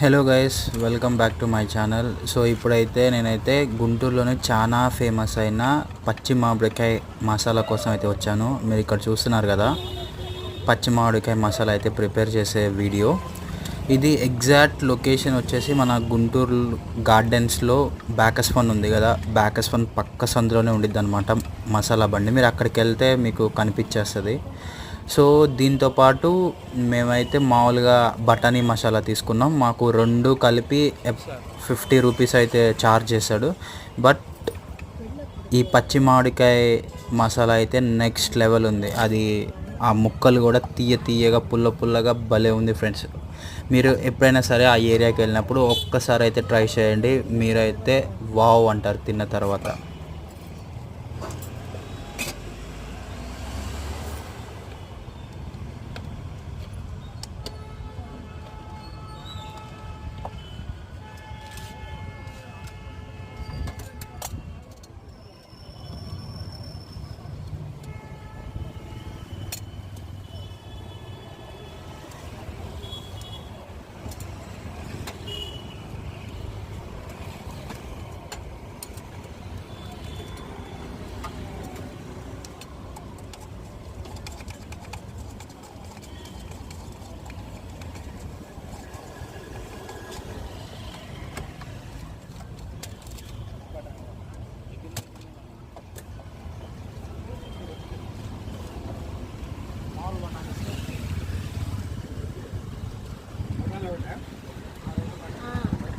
Hello guys, welcome back to my channel. So ఇప్పుడైతే నేనైతే గుంటూరులోనే చాలా ఫేమస్ అయిన పచ్చి మామిడికాయ మసాలా కోసం అయితే వచ్చాను. మీరు ఇక్కడ చూస్తున్నారు కదా, పచ్చి మామిడికాయ మసాలా అయితే ప్రిపేర్ చేసే వీడియో ఇది. ఎగ్జాక్ట్ లొకేషన్ వచ్చేసి మన గుంటూరు గార్డెన్స్లో బ్యాకస్ ఫన్ ఉంది కదా, బ్యాకస్ ఫన్ పక్క సందులోనే ఉండిద్ది అనమాట మసాలా బండి. మీరు అక్కడికి వెళ్తే మీకు కనిపించేస్తుంది. సో దీంతోపాటు మేమైతే మామూలుగా బఠానీ మసాలా తీసుకున్నాం. మాకు రెండు కలిపి 50 రూపీస్ అయితే ఛార్జ్ చేశాడు. బట్ ఈ పచ్చి మామిడికాయ మసాలా అయితే నెక్స్ట్ లెవెల్ ఉంది. అది ఆ ముక్కలు కూడా తీయగా పుల్లగా భలే ఉంది ఫ్రెండ్స్. మీరు ఎప్పుడైనా సరే ఆ ఏరియాకి వెళ్ళినప్పుడు ఒక్కసారి అయితే ట్రై చేయండి. మీరైతే వావ్ అంటారు తిన్న తర్వాత.